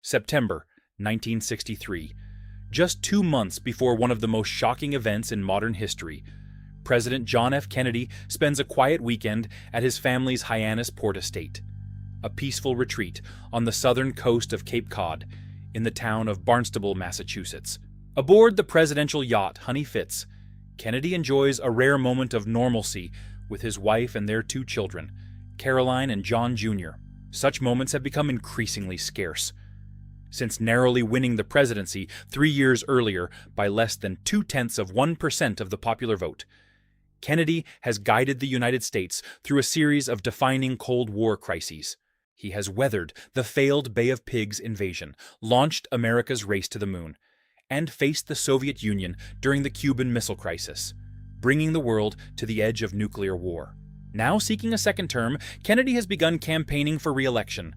September 1963. Just 2 months before one of the most shocking events in modern history, President John F. Kennedy spends a quiet weekend at his family's Hyannis Port estate, a peaceful retreat on the southern coast of Cape Cod, in the town of Barnstable, Massachusetts. Aboard the presidential yacht Honey Fitz, Kennedy enjoys a rare moment of normalcy with his wife and their 2 children, Caroline and John Jr. Such moments have become increasingly scarce. Since narrowly winning the presidency 3 years earlier by less than 0.2% of the popular vote, Kennedy has guided the United States through a series of defining Cold War crises. He has weathered the failed Bay of Pigs invasion, launched America's race to the moon, and faced the Soviet Union during the Cuban Missile Crisis, bringing the world to the edge of nuclear war. Now seeking a second term, Kennedy has begun campaigning for re-election.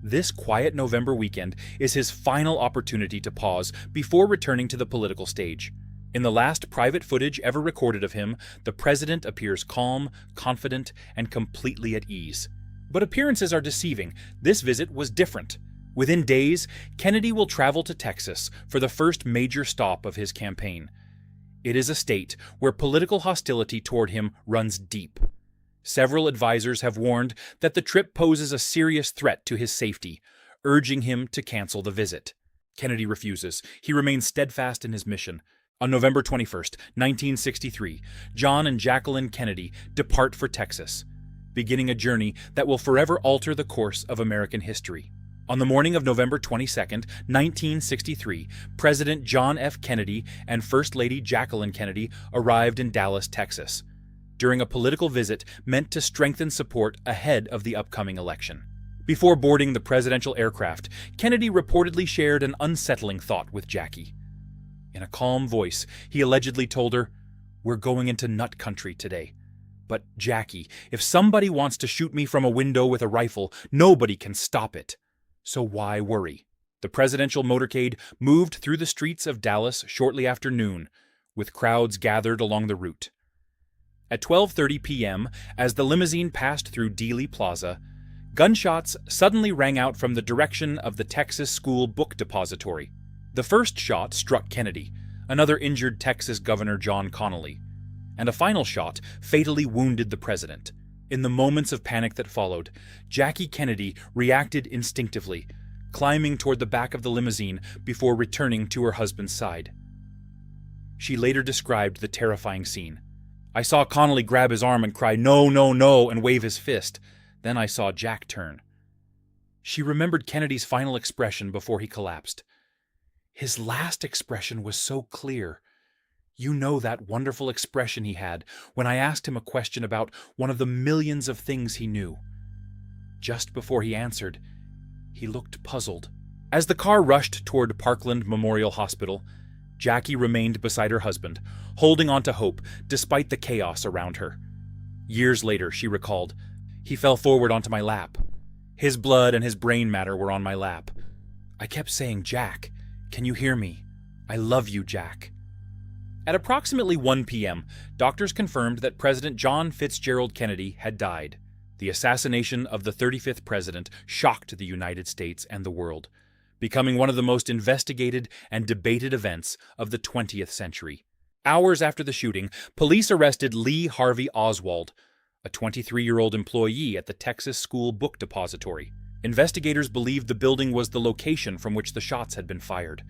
This quiet November weekend is his final opportunity to pause before returning to the political stage. In the last private footage ever recorded of him, the president appears calm, confident, and completely at ease. But appearances are deceiving. This visit was different. Within days, Kennedy will travel to Texas for the first major stop of his campaign. It is a state where political hostility toward him runs deep. Several advisors have warned that the trip poses a serious threat to his safety, urging him to cancel the visit. Kennedy refuses. He remains steadfast in his mission. On November 21st, 1963, John and Jacqueline Kennedy depart for Texas, beginning a journey that will forever alter the course of American history. On the morning of November 22nd, 1963, President John F. Kennedy and First Lady Jacqueline Kennedy arrived in Dallas, Texas, during a political visit meant to strengthen support ahead of the upcoming election. Before boarding the presidential aircraft, Kennedy reportedly shared an unsettling thought with Jackie. In a calm voice, he allegedly told her, "We're going into nut country today. But Jackie, if somebody wants to shoot me from a window with a rifle, nobody can stop it. So why worry?" The presidential motorcade moved through the streets of Dallas shortly after noon, with crowds gathered along the route. At 12:30 p.m., as the limousine passed through Dealey Plaza, gunshots suddenly rang out from the direction of the Texas School Book Depository. The first shot struck Kennedy, another injured Texas Governor John Connally, and a final shot fatally wounded the president. In the moments of panic that followed, Jackie Kennedy reacted instinctively, climbing toward the back of the limousine before returning to her husband's side. She later described the terrifying scene. "I saw Connally grab his arm and cry, 'No, no, no,' and wave his fist. Then I saw Jack turn." She remembered Kennedy's final expression before he collapsed. "His last expression was so clear. You know that wonderful expression he had when I asked him a question about one of the millions of things he knew. Just before he answered, he looked puzzled." As the car rushed toward Parkland Memorial Hospital, Jackie remained beside her husband, holding on to hope despite the chaos around her. Years later, she recalled, "He fell forward onto my lap. His blood and his brain matter were on my lap. I kept saying, 'Jack, can you hear me? I love you, Jack.'" At approximately 1 p.m., doctors confirmed that President John Fitzgerald Kennedy had died. The assassination of the 35th president shocked the United States and the world, becoming one of the most investigated and debated events of the 20th century. Hours after the shooting, police arrested Lee Harvey Oswald, a 23-year-old employee at the Texas School Book Depository. Investigators believed the building was the location from which the shots had been fired.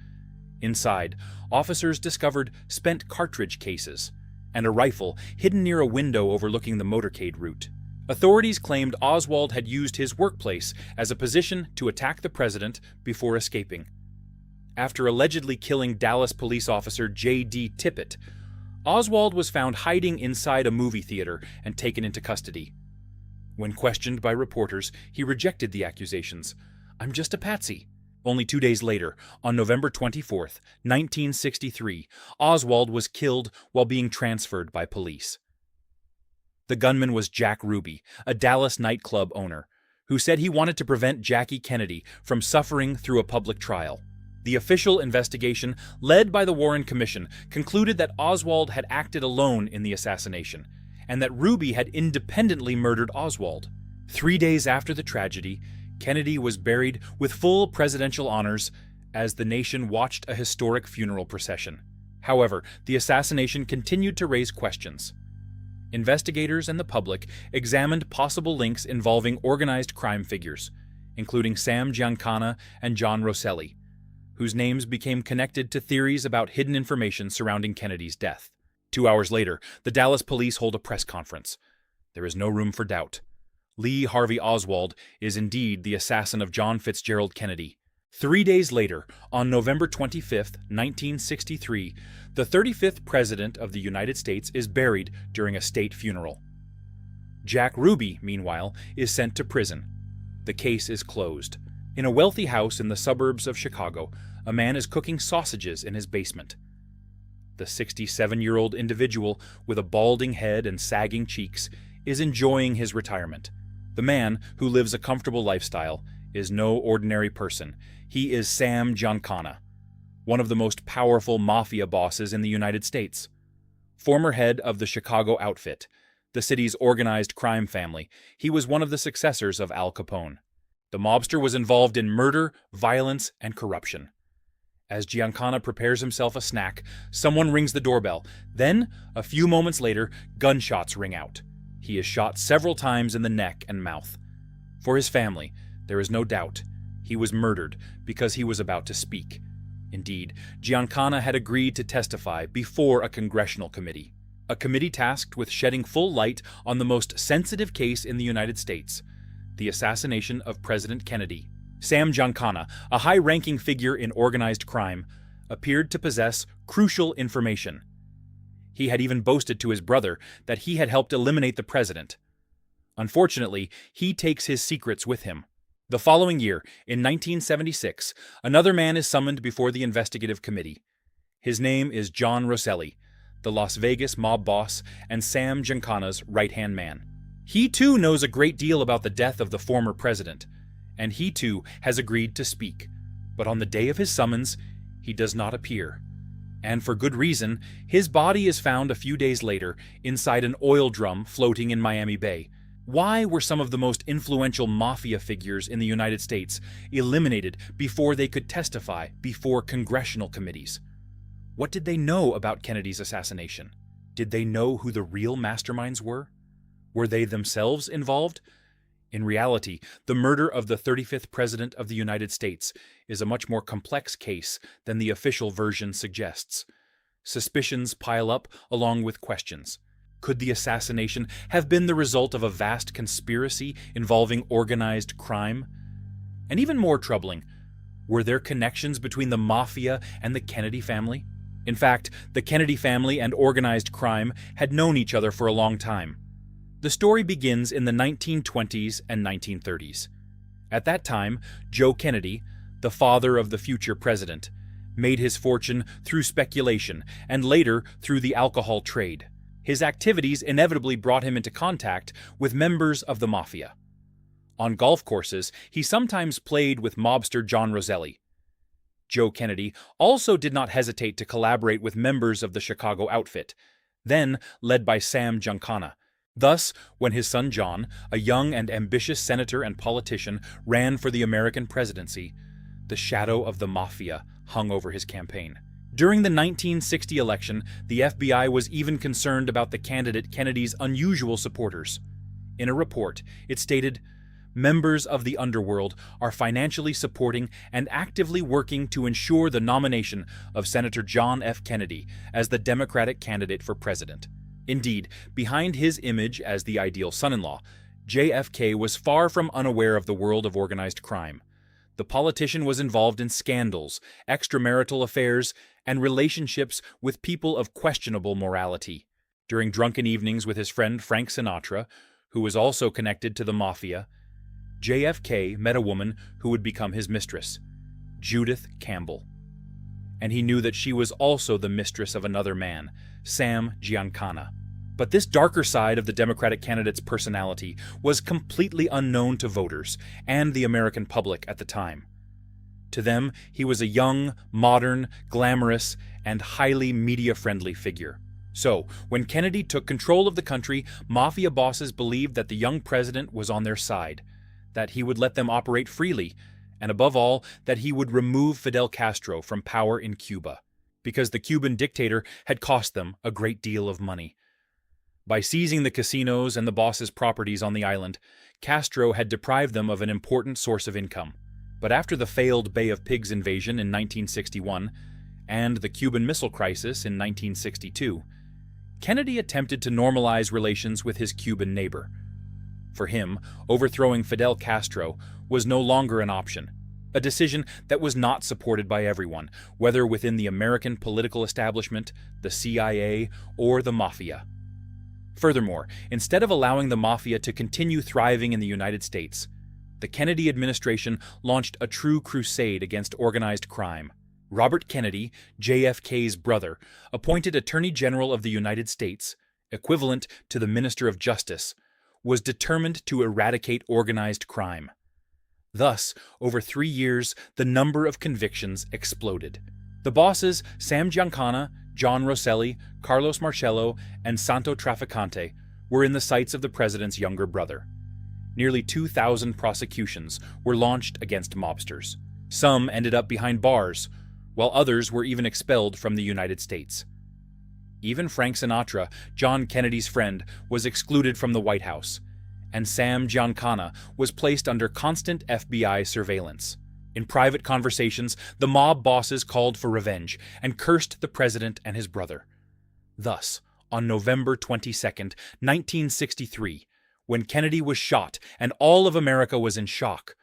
Inside, officers discovered spent cartridge cases and a rifle hidden near a window overlooking the motorcade route. Authorities claimed Oswald had used his workplace as a position to attack the president before escaping. After allegedly killing Dallas police officer J.D. Tippit, Oswald was found hiding inside a movie theater and taken into custody. When questioned by reporters, he rejected the accusations. "I'm just a patsy." Only 2 days later, on November 24th, 1963, Oswald was killed while being transferred by police. The gunman was Jack Ruby, a Dallas nightclub owner, who said he wanted to prevent Jackie Kennedy from suffering through a public trial. The official investigation, led by the Warren Commission, concluded that Oswald had acted alone in the assassination, and that Ruby had independently murdered Oswald. 3 days after the tragedy, Kennedy was buried with full presidential honors as the nation watched a historic funeral procession. However, the assassination continued to raise questions. Investigators and the public examined possible links involving organized crime figures, including Sam Giancana and John Rosselli, whose names became connected to theories about hidden information surrounding Kennedy's death. 2 hours later, the Dallas police hold a press conference. There is no room for doubt. Lee Harvey Oswald is indeed the assassin of John Fitzgerald Kennedy. 3 days later, on November 25, 1963, the 35th President of the United States is buried during a state funeral. Jack Ruby, meanwhile, is sent to prison. The case is closed. In a wealthy house in the suburbs of Chicago, a man is cooking sausages in his basement. The 67-year-old individual with a balding head and sagging cheeks is enjoying his retirement. The man, who lives a comfortable lifestyle, is no ordinary person. He is Sam Giancana, one of the most powerful mafia bosses in the United States. Former head of the Chicago Outfit, the city's organized crime family, he was one of the successors of Al Capone. The mobster was involved in murder, violence, and corruption. As Giancana prepares himself a snack, someone rings the doorbell. Then, a few moments later, gunshots ring out. He is shot several times in the neck and mouth. For his family, there is no doubt. He was murdered because he was about to speak. Indeed, Giancana had agreed to testify before a congressional committee, a committee tasked with shedding full light on the most sensitive case in the United States, the assassination of President Kennedy. Sam Giancana, a high-ranking figure in organized crime, appeared to possess crucial information. He had even boasted to his brother that he had helped eliminate the president. Unfortunately, he takes his secrets with him. The following year, in 1976, another man is summoned before the investigative committee. His name is John Rosselli, the Las Vegas mob boss and Sam Giancana's right-hand man. He too knows a great deal about the death of the former president, and he too has agreed to speak. But on the day of his summons, he does not appear. And for good reason, his body is found a few days later inside an oil drum floating in Miami Bay. Why were some of the most influential mafia figures in the United States eliminated before they could testify before congressional committees? What did they know about Kennedy's assassination? Did they know who the real masterminds were? Were they themselves involved? In reality, the murder of the 35th President of the United States is a much more complex case than the official version suggests. Suspicions pile up along with questions. Could the assassination have been the result of a vast conspiracy involving organized crime? And even more troubling, were there connections between the mafia and the Kennedy family? In fact, the Kennedy family and organized crime had known each other for a long time. The story begins in the 1920s and 1930s. At that time, Joe Kennedy, the father of the future president, made his fortune through speculation and later through the alcohol trade. His activities inevitably brought him into contact with members of the mafia. On golf courses, he sometimes played with mobster John Rosselli. Joe Kennedy also did not hesitate to collaborate with members of the Chicago Outfit, then led by Sam Giancana. Thus, when his son John, a young and ambitious senator and politician, ran for the American presidency, the shadow of the mafia hung over his campaign. During the 1960 election, the FBI was even concerned about the candidate Kennedy's unusual supporters. In a report, it stated, "Members of the underworld are financially supporting and actively working to ensure the nomination of Senator John F. Kennedy as the Democratic candidate for president." Indeed, behind his image as the ideal son-in-law, JFK was far from unaware of the world of organized crime. The politician was involved in scandals, extramarital affairs, and relationships with people of questionable morality. During drunken evenings with his friend Frank Sinatra, who was also connected to the mafia, JFK met a woman who would become his mistress, Judith Campbell. And he knew that she was also the mistress of another man, Sam Giancana. But this darker side of the Democratic candidate's personality was completely unknown to voters and the American public at the time. To them, he was a young, modern, glamorous, and highly media-friendly figure. So, when Kennedy took control of the country, mafia bosses believed that the young president was on their side. that he would let them operate freely, and above all, that he would remove Fidel Castro from power in Cuba, because the Cuban dictator had cost them a great deal of money. By seizing the casinos and the boss's properties on the island, Castro had deprived them of an important source of income. But after the failed Bay of Pigs invasion in 1961 and the Cuban Missile Crisis in 1962, Kennedy attempted to normalize relations with his Cuban neighbor. For him, overthrowing Fidel Castro was no longer an option, a decision that was not supported by everyone, whether within the American political establishment, the CIA, or the Mafia. Furthermore, instead of allowing the Mafia to continue thriving in the United States, the Kennedy administration launched a true crusade against organized crime. Robert Kennedy, JFK's brother, appointed Attorney General of the United States, equivalent to the Minister of Justice, was determined to eradicate organized crime. Thus, over 3 years, the number of convictions exploded. The bosses, Sam Giancana, John Rosselli, Carlos Marcello, and Santo Trafficante, were in the sights of the president's younger brother. Nearly 2,000 prosecutions were launched against mobsters. Some ended up behind bars, while others were even expelled from the United States. Even Frank Sinatra, John Kennedy's friend, was excluded from the White House, and Sam Giancana was placed under constant FBI surveillance. In private conversations, the mob bosses called for revenge and cursed the president and his brother. Thus, on November 22, 1963, when Kennedy was shot and all of America was in shock,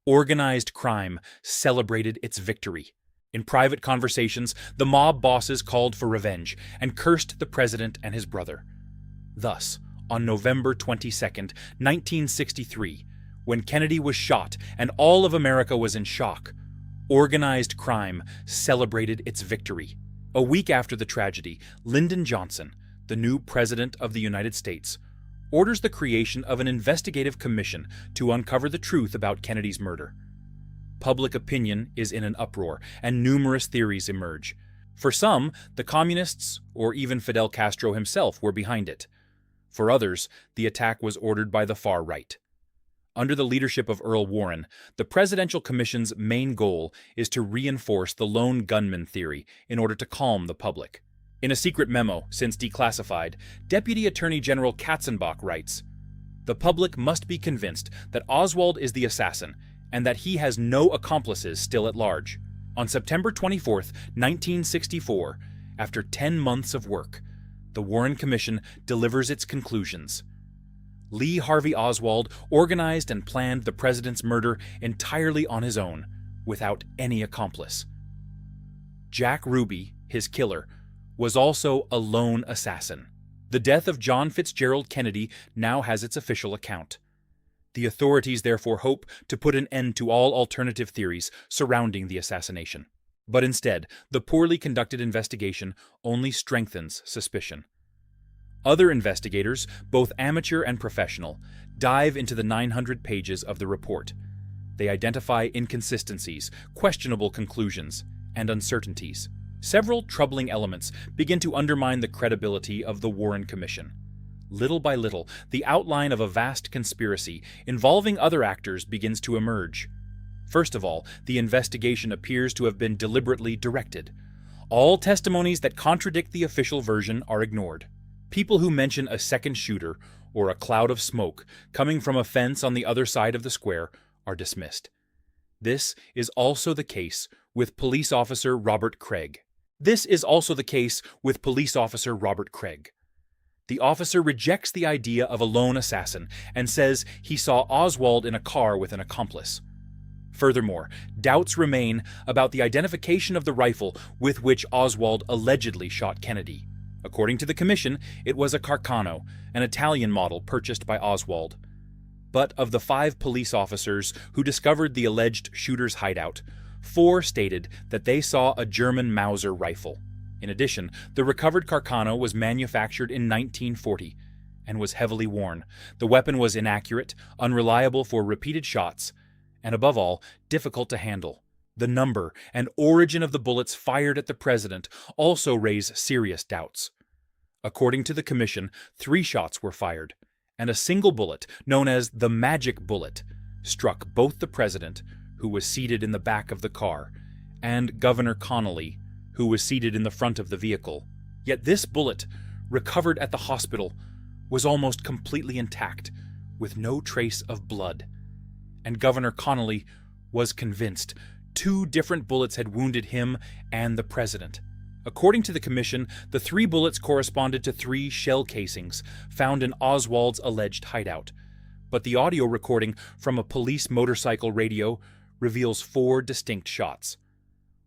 organized crime celebrated its victory. In private conversations, the mob bosses called for revenge and cursed the president and his brother. Thus, on November 22, 1963, when Kennedy was shot and all of America was in shock, organized crime celebrated its victory. A week after the tragedy, Lyndon Johnson, the new President of the United States, orders the creation of an investigative commission to uncover the truth about Kennedy's murder. Public opinion is in an uproar, and numerous theories emerge. For some, the communists, or even Fidel Castro himself, were behind it. For others, the attack was ordered by the far right. Under the leadership of Earl Warren, the Presidential Commission's main goal is to reinforce the lone gunman theory in order to calm the public. In a secret memo, since declassified, Deputy Attorney General Katzenbach writes, "The public must be convinced that Oswald is the assassin and that he has no accomplices still at large." On September 24, 1964, after 10 months of work, the Warren Commission delivers its conclusions. Lee Harvey Oswald organized and planned the president's murder entirely on his own, without any accomplice. Jack Ruby, his killer, was also a lone assassin. The death of John Fitzgerald Kennedy now has its official account. The authorities therefore hope to put an end to all alternative theories surrounding the assassination. But instead, the poorly conducted investigation only strengthens suspicion. Other investigators, both amateur and professional, dive into the 900 pages of the report. They identify inconsistencies, questionable conclusions, and uncertainties. Several troubling elements begin to undermine the credibility of the Warren Commission. Little by little, the outline of a vast conspiracy involving other actors begins to emerge. First of all, the investigation appears to have been deliberately directed. All testimonies that contradict the official version are ignored. People who mention a second shooter or a cloud of smoke coming from a fence on the other side of the square are dismissed. This is also the case with police officer Robert Craig. The officer rejects the idea of a lone assassin and says he saw Oswald in a car with an accomplice. Furthermore, doubts remain about the identification of the rifle with which Oswald allegedly shot Kennedy. According to the commission, it was a Carcano, an Italian model purchased by Oswald. But of the 5 police officers who discovered the alleged shooter's hideout, 4 stated that they saw a German Mauser rifle. In addition, the recovered Carcano was manufactured in 1940 and was heavily worn. The weapon was inaccurate, unreliable for repeated shots, and above all, difficult to handle. The number and origin of the bullets fired at the president also raise serious doubts. According to the commission, 3 shots were fired, and a single bullet, known as the magic bullet, struck both the president, who was seated in the back of the car, and Governor Connolly, who was seated in the front of the vehicle. Yet this bullet, recovered at the hospital, was almost completely intact, with no trace of blood. And Governor Connolly was convinced 2 different bullets had wounded him and the president. According to the commission, the 3 bullets corresponded to 3 shell casings found in Oswald's alleged hideout. But the audio recording from a police motorcycle radio reveals 4 distinct shots.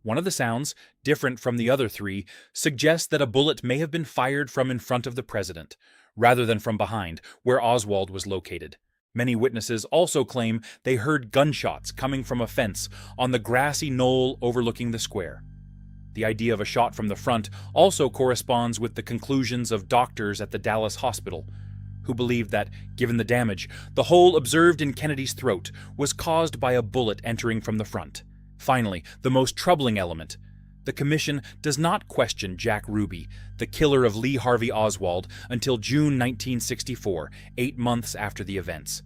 One of the sounds, different from the other 3, suggests that a bullet may have been fired from in front of the president, rather than from behind, where Oswald was located. Many witnesses also claim they heard gunshots coming from a fence on the grassy knoll overlooking the square. The idea of a shot from the front also corresponds with the conclusions of doctors at the Dallas hospital, who believed that, given the damage, the hole observed in Kennedy's throat was caused by a bullet entering from the front. Finally, the most troubling element. The commission does not question Jack Ruby, the killer of Lee Harvey Oswald, until June 1964, 8 months after the events.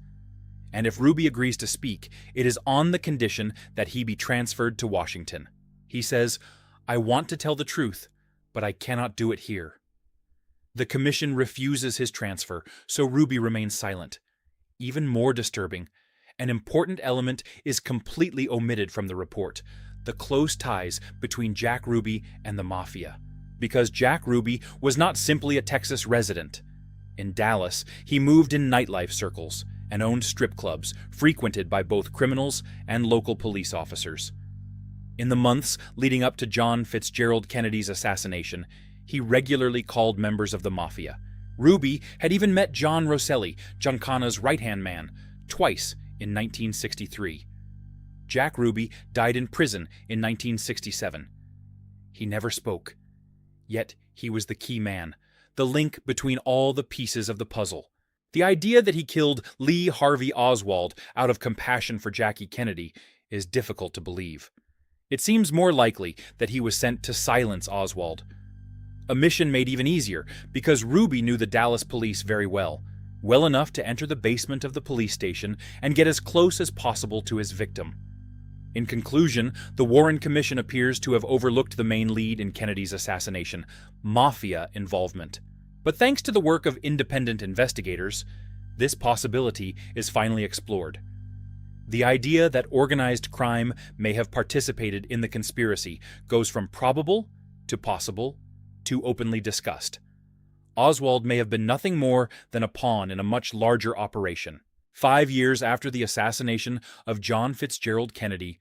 And if Ruby agrees to speak, it is on the condition that he be transferred to Washington. He says, "I want to tell the truth, but I cannot do it here." The commission refuses his transfer, so Ruby remains silent. Even more disturbing, an important element is completely omitted from the report: the close ties between Jack Ruby and the Mafia. Because Jack Ruby was not simply a Texas resident. In Dallas, he moved in nightlife circles and owned strip clubs frequented by both criminals and local police officers. In the months leading up to John Fitzgerald Kennedy's assassination, he regularly called members of the Mafia. Ruby had even met John Rosselli, Giancana's right-hand man, twice in 1963. Jack Ruby died in prison in 1967. He never spoke. Yet he was the key man, the link between all the pieces of the puzzle. The idea that he killed Lee Harvey Oswald out of compassion for Jackie Kennedy is difficult to believe. It seems more likely that he was sent to silence Oswald. A mission made even easier because Ruby knew the Dallas police very well enough to enter the basement of the police station and get as close as possible to his victim. In conclusion, the Warren Commission appears to have overlooked the main lead in Kennedy's assassination: Mafia involvement. But thanks to the work of independent investigators, this possibility is finally explored. The idea that organized crime may have participated in the conspiracy goes from probable to possible to openly discussed. Oswald may have been nothing more than a pawn in a much larger operation. 5 years after the assassination of John Fitzgerald Kennedy,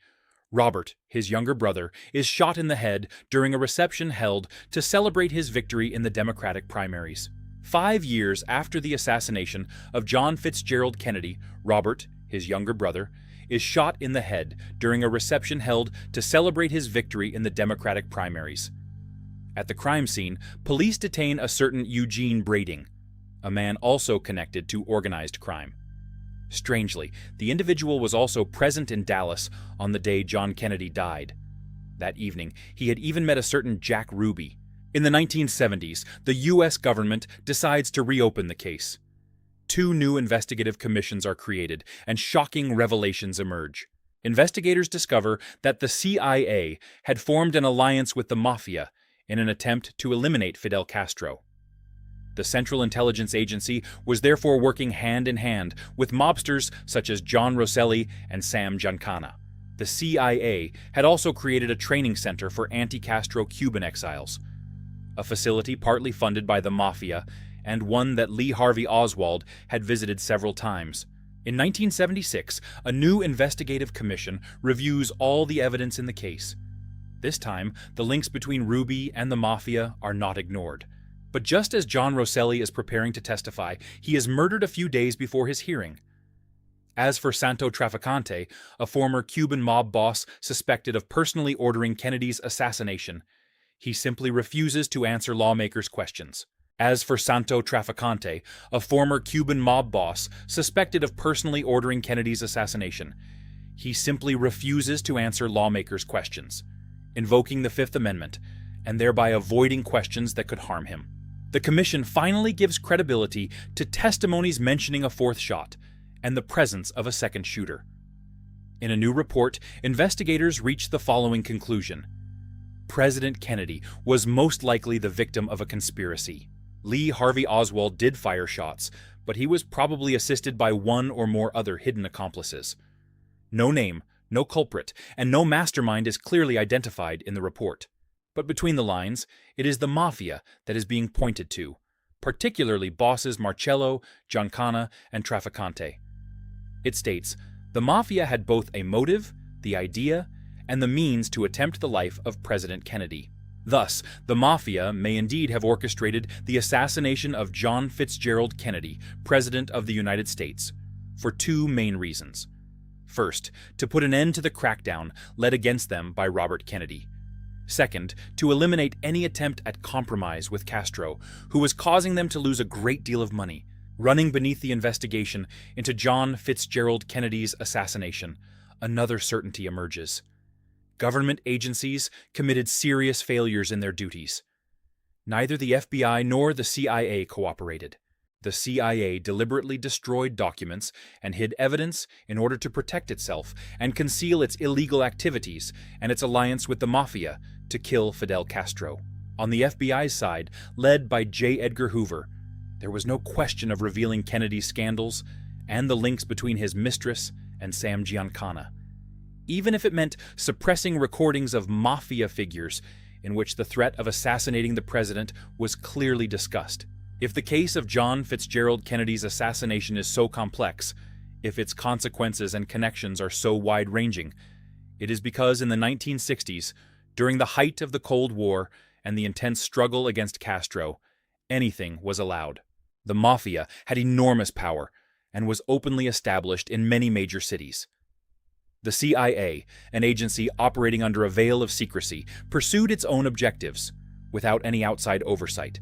Robert, his younger brother, is shot in the head during a reception held to celebrate his victory in the Democratic primaries. 5 years after the assassination of John Fitzgerald Kennedy, Robert, his younger brother, is shot in the head during a reception held to celebrate his victory in the Democratic primaries. At the crime scene, police detain a certain Eugene Brading, a man also connected to organized crime. Strangely, the individual was also present in Dallas on the day John Kennedy died. That evening, he had even met a certain Jack Ruby. In the 1970s, the U.S. government decides to reopen the case. 2 new investigative commissions are created, and shocking revelations emerge. Investigators discover that the CIA had formed an alliance with the Mafia in an attempt to eliminate Fidel Castro. The Central Intelligence Agency was therefore working hand in hand with mobsters such as John Rosselli and Sam Giancana. The CIA had also created a training center for anti-Castro Cuban exiles, a facility partly funded by the Mafia and one that Lee Harvey Oswald had visited several times. In 1976, a new investigative commission reviews all the evidence in the case. This time, the links between Ruby and the Mafia are not ignored. But just as John Rosselli is preparing to testify, he is murdered a few days before his hearing. As for Santo Trafficante, a former Cuban mob boss suspected of personally ordering Kennedy's assassination, he simply refuses to answer lawmakers' questions. As for Santo Trafficante, a former Cuban mob boss suspected of personally ordering Kennedy's assassination, he simply refuses to answer lawmakers' questions, invoking the Fifth Amendment, and thereby avoiding questions that could harm him. The commission finally gives credibility to testimonies mentioning a 4th shot and the presence of a second shooter. In a new report, investigators reached the following conclusion. President Kennedy was most likely the victim of a conspiracy. Lee Harvey Oswald did fire shots, but he was probably assisted by one or more other hidden accomplices. No name, no culprit, and no mastermind is clearly identified in the report. But between the lines, it is the mafia that is being pointed to, particularly bosses Marcello, Giancana, and Trafficante. It states, the mafia had both a motive, the idea, and the means to attempt the life of President Kennedy. Thus, the mafia may indeed have orchestrated the assassination of John Fitzgerald Kennedy, President of the United States, for two main reasons. First, to put an end to the crackdown led against them by Robert Kennedy. Second, to eliminate any attempt at compromise with Castro, who was causing them to lose a great deal of money. Running beneath the investigation into John Fitzgerald Kennedy's assassination, another certainty emerges. Government agencies committed serious failures in their duties. Neither the FBI nor the CIA cooperated. The CIA deliberately destroyed documents and hid evidence in order to protect itself and conceal its illegal activities and its alliance with the mafia to kill Fidel Castro. On the FBI's side, led by J. Edgar Hoover, there was no question of revealing Kennedy's scandals and the links between his mistress and Sam Giancana, even if it meant suppressing recordings of mafia figures in which the threat of assassinating the president was clearly discussed. If the case of John Fitzgerald Kennedy's assassination is so complex, if its consequences and connections are so wide-ranging, it is because in the 1960s, during the height of the Cold War and the intense struggle against Castro, anything was allowed. The mafia had enormous power and was openly established in many major cities. The CIA, an agency operating under a veil of secrecy, pursued its own objectives, without any outside oversight.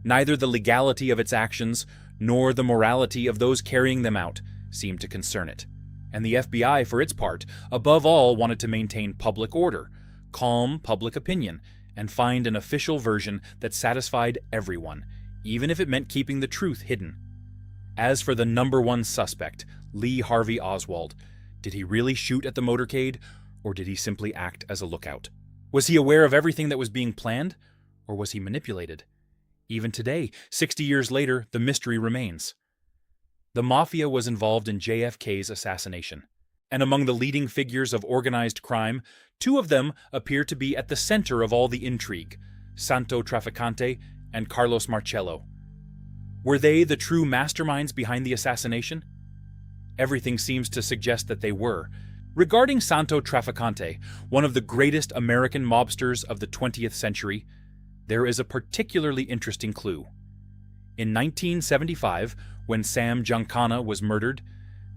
Neither the legality of its actions nor the morality of those carrying them out seemed to concern it. And the FBI, for its part, above all wanted to maintain public order, calm public opinion, and find an official version that satisfied everyone, even if it meant keeping the truth hidden. As for the number one suspect, Lee Harvey Oswald, did he really shoot at the motorcade, or did he simply act as a lookout? Was he aware of everything that was being planned, or was he manipulated? Even today, 60 years later, the mystery remains. The mafia was involved in JFK's assassination, and among the leading figures of organized crime, two of them appear to be at the center of all the intrigue, Santo Trafficante and Carlos Marcello. Were they the true masterminds behind the assassination? Everything seems to suggest that they were. Regarding Santo Trafficante, one of the greatest American mobsters of the 20th century, there is a particularly interesting clue. In 1975, when Sam Giancana was murdered,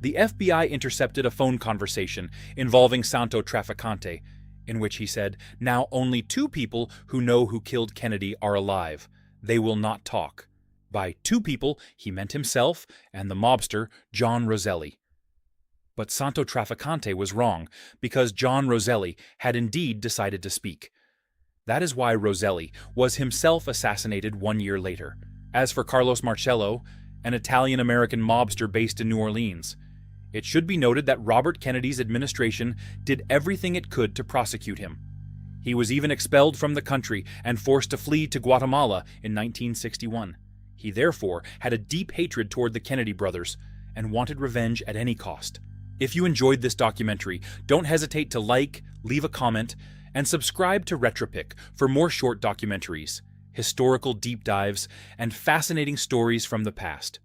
the FBI intercepted a phone conversation involving Santo Trafficante, in which he said, "Now only two people who know who killed Kennedy are alive. They will not talk." By two people, he meant himself and the mobster John Roselli. But Santo Trafficante was wrong, because John Roselli had indeed decided to speak. That is why Roselli was himself assassinated 1 year later. As for Carlos Marcello, an Italian-American mobster based in New Orleans, it should be noted that Robert Kennedy's administration did everything it could to prosecute him. He was even expelled from the country and forced to flee to Guatemala in 1961. He therefore had a deep hatred toward the Kennedy brothers and wanted revenge at any cost. If you enjoyed this documentary, don't hesitate to like, leave a comment, and subscribe to Retropic for more short documentaries, historical deep dives, and fascinating stories from the past.